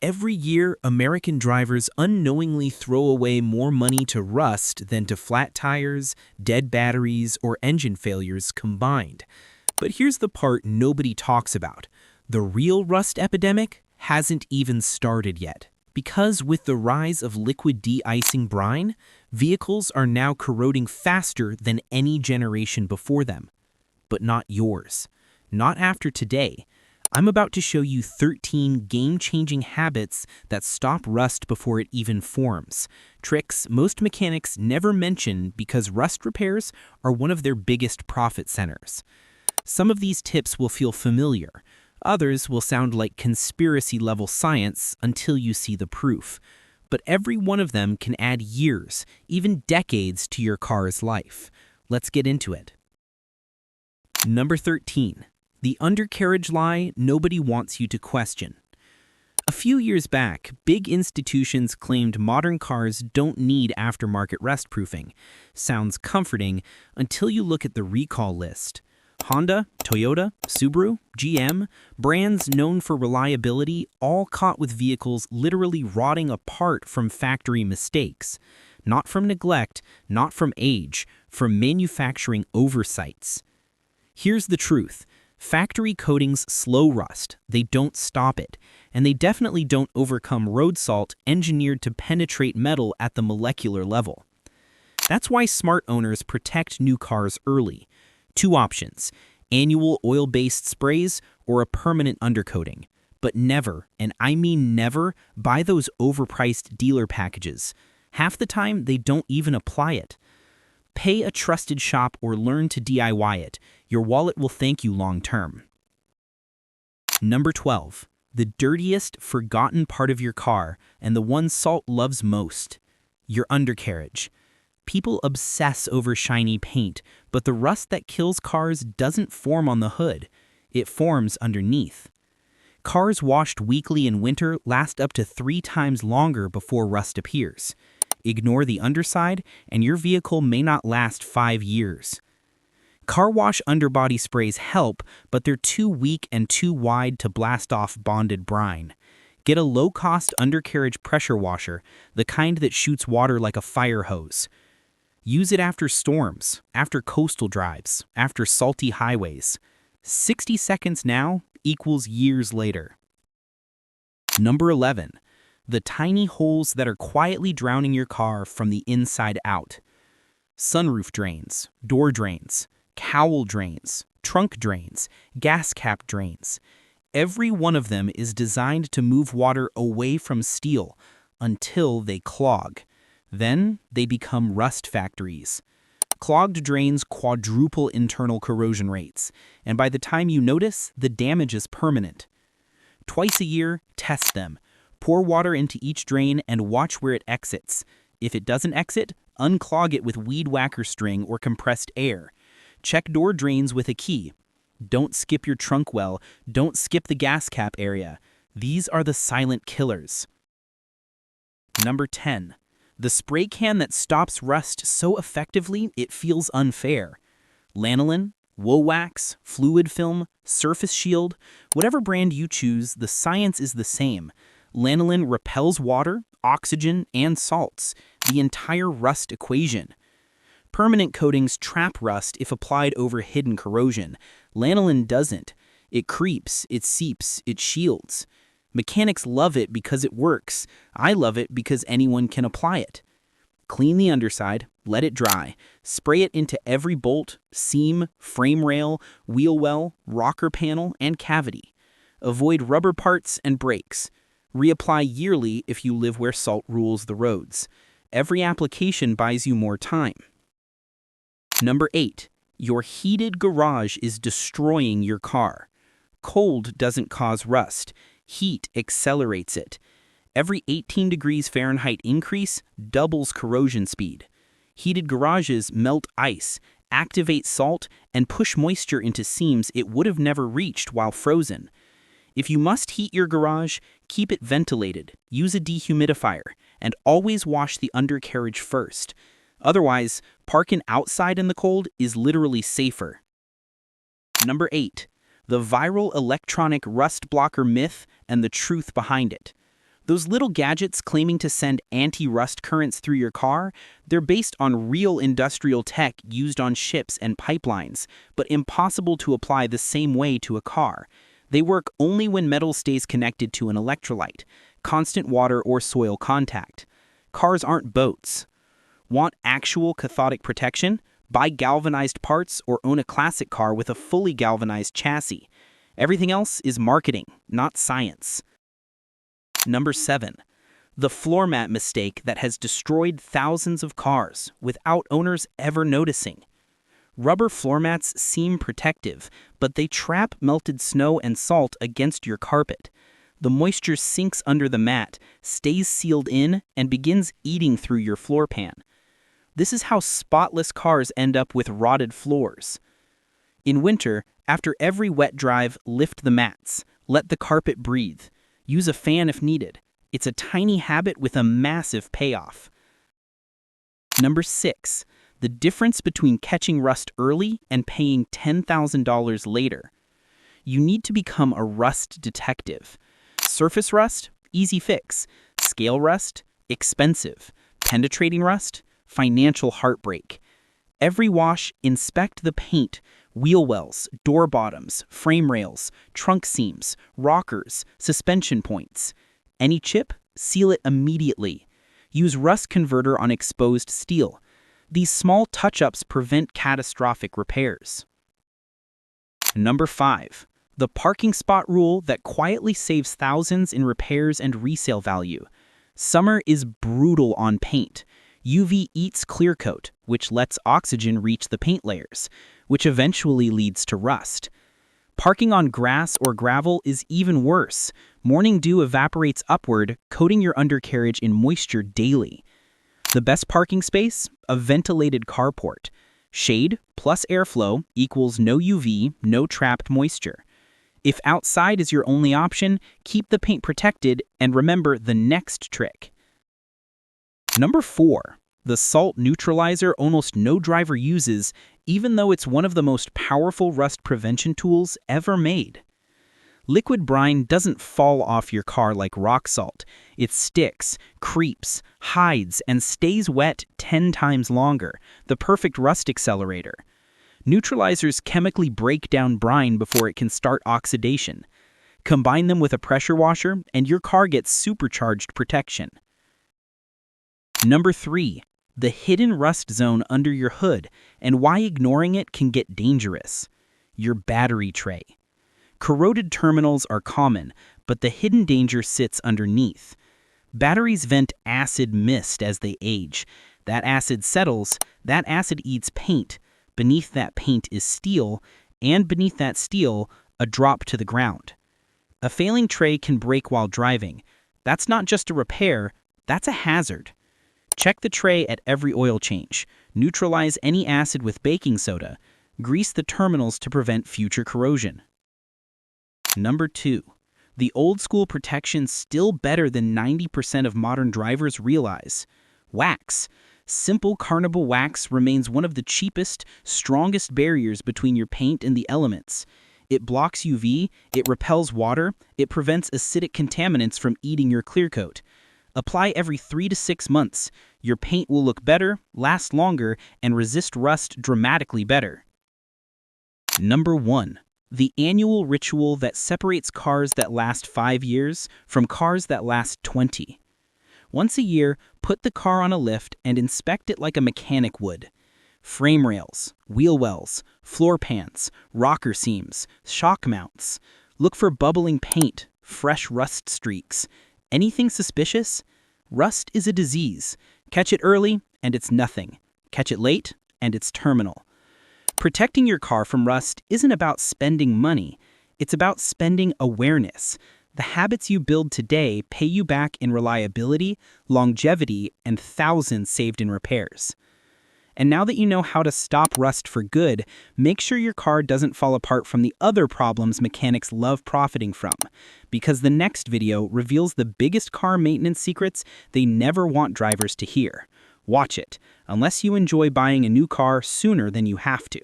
Every year, American drivers unknowingly throw away more money to rust than to flat tires, dead batteries, or engine failures combined. But here's the part nobody talks about. The real rust epidemic hasn't even started yet. Because with the rise of liquid de-icing brine, vehicles are now corroding faster than any generation before them. But not yours. Not after today. I'm about to show you 13 game-changing habits that stop rust before it even forms. Tricks most mechanics never mention because rust repairs are one of their biggest profit centers. Some of these tips will feel familiar. Others will sound like conspiracy-level science until you see the proof. But every one of them can add years, even decades, to your car's life. Let's get into it. Number 13. The undercarriage lie nobody wants you to question. A few years back, big institutions claimed modern cars don't need aftermarket rust proofing. Sounds comforting until you look at the recall list. Honda, Toyota, Subaru, GM, brands known for reliability, all caught with vehicles literally rotting apart from factory mistakes. Not from neglect, not from age, from manufacturing oversights. Here's the truth. Factory coatings slow rust, they don't stop it, and they definitely don't overcome road salt engineered to penetrate metal at the molecular level. That's why smart owners protect new cars early. Two options: annual oil-based sprays or a permanent undercoating. But never, and I mean never, buy those overpriced dealer packages. Half the time, they don't even apply it. Pay a trusted shop or learn to DIY it. Your wallet will thank you long term. Number 12. The dirtiest, forgotten part of your car, and the one salt loves most. Your undercarriage. People obsess over shiny paint, but the rust that kills cars doesn't form on the hood. It forms underneath. Cars washed weekly in winter last up to 3 times longer before rust appears. Ignore the underside, and your vehicle may not last 5 years. Car wash underbody sprays help, but they're too weak and too wide to blast off bonded brine. Get a low-cost undercarriage pressure washer, the kind that shoots water like a fire hose. Use it after storms, after coastal drives, after salty highways. 60 seconds now equals years later. Number 11. The tiny holes that are quietly drowning your car from the inside out. Sunroof drains, door drains, cowl drains, trunk drains, gas cap drains. Every one of them is designed to move water away from steel until they clog. Then they become rust factories. Clogged drains quadruple internal corrosion rates, and by the time you notice, the damage is permanent. Twice a year, test them. Pour water into each drain and watch where it exits. If it doesn't exit, unclog it with weed whacker string or compressed air. Check door drains with a key. Don't skip your trunk well. Don't skip the gas cap area. These are the silent killers. Number 10. The spray can that stops rust so effectively it feels unfair. Lanolin, Wowax, Fluid Film, Surface Shield, whatever brand you choose, the science is the same. Lanolin repels water, oxygen, and salts, the entire rust equation. Permanent coatings trap rust if applied over hidden corrosion. Lanolin doesn't. It creeps, it seeps, it shields. Mechanics love it because it works. I love it because anyone can apply it. Clean the underside, let it dry. Spray it into every bolt, seam, frame rail, wheel well, rocker panel, and cavity. Avoid rubber parts and brakes. Reapply yearly if you live where salt rules the roads. Every application buys you more time. Number 8. Your heated garage is destroying your car. Cold doesn't cause rust. Heat accelerates it. Every 18 degrees Fahrenheit increase doubles corrosion speed. Heated garages melt ice, activate salt, and push moisture into seams it would have never reached while frozen. If you must heat your garage, keep it ventilated, use a dehumidifier, and always wash the undercarriage first. Otherwise, parking outside in the cold is literally safer. Number 8. The viral electronic rust blocker myth and the truth behind it. Those little gadgets claiming to send anti-rust currents through your car, they're based on real industrial tech used on ships and pipelines, but impossible to apply the same way to a car. They work only when metal stays connected to an electrolyte, constant water or soil contact. Cars aren't boats. Want actual cathodic protection? Buy galvanized parts or own a classic car with a fully galvanized chassis. Everything else is marketing, not science. Number 7. The floor mat mistake that has destroyed thousands of cars without owners ever noticing. Rubber floor mats seem protective, but they trap melted snow and salt against your carpet. The moisture sinks under the mat, stays sealed in, and begins eating through your floor pan. This is how spotless cars end up with rotted floors. In winter, after every wet drive, lift the mats. Let the carpet breathe. Use a fan if needed. It's a tiny habit with a massive payoff. Number 6. The difference between catching rust early and paying $10,000 later. You need to become a rust detective. Surface rust? Easy fix. Scale rust? Expensive. Penetrating rust? Financial heartbreak. Every wash, inspect the paint, wheel wells, door bottoms, frame rails, trunk seams, rockers, suspension points. Any chip? Seal it immediately. Use rust converter on exposed steel. These small touch-ups prevent catastrophic repairs. Number 5. The parking spot rule that quietly saves thousands in repairs and resale value. Summer is brutal on paint. UV eats clear coat, which lets oxygen reach the paint layers, which eventually leads to rust. Parking on grass or gravel is even worse. Morning dew evaporates upward, coating your undercarriage in moisture daily. The best parking space? A ventilated carport. Shade plus airflow equals no UV, no trapped moisture. If outside is your only option, keep the paint protected and remember the next trick. Number 4. The salt neutralizer almost no driver uses, even though it's one of the most powerful rust prevention tools ever made. Liquid brine doesn't fall off your car like rock salt. It sticks, creeps, hides, and stays wet 10 times longer, the perfect rust accelerator. Neutralizers chemically break down brine before it can start oxidation. Combine them with a pressure washer, and your car gets supercharged protection. Number 3. The hidden rust zone under your hood, and why ignoring it can get dangerous. Your battery tray. Corroded terminals are common, but the hidden danger sits underneath. Batteries vent acid mist as they age. That acid settles, that acid eats paint. Beneath that paint is steel, and beneath that steel, a drop to the ground. A failing tray can break while driving. That's not just a repair, that's a hazard. Check the tray at every oil change. Neutralize any acid with baking soda. Grease the terminals to prevent future corrosion. Number 2. The old school protection's still better than 90% of modern drivers realize. Wax. Simple carnauba wax remains one of the cheapest, strongest barriers between your paint and the elements. It blocks UV, it repels water, it prevents acidic contaminants from eating your clear coat. Apply every 3 to 6 months. Your paint will look better, last longer, and resist rust dramatically better. Number 1. The annual ritual that separates cars that last 5 years from cars that last 20. Once a year, put the car on a lift and inspect it like a mechanic would. Frame rails, wheel wells, floor pans, rocker seams, shock mounts. Look for bubbling paint, fresh rust streaks. Anything suspicious? Rust is a disease. Catch it early, and it's nothing. Catch it late, and it's terminal. Protecting your car from rust isn't about spending money. It's about spending awareness. The habits you build today pay you back in reliability, longevity, and thousands saved in repairs. And now that you know how to stop rust for good, make sure your car doesn't fall apart from the other problems mechanics love profiting from, because the next video reveals the biggest car maintenance secrets they never want drivers to hear. Watch it, unless you enjoy buying a new car sooner than you have to.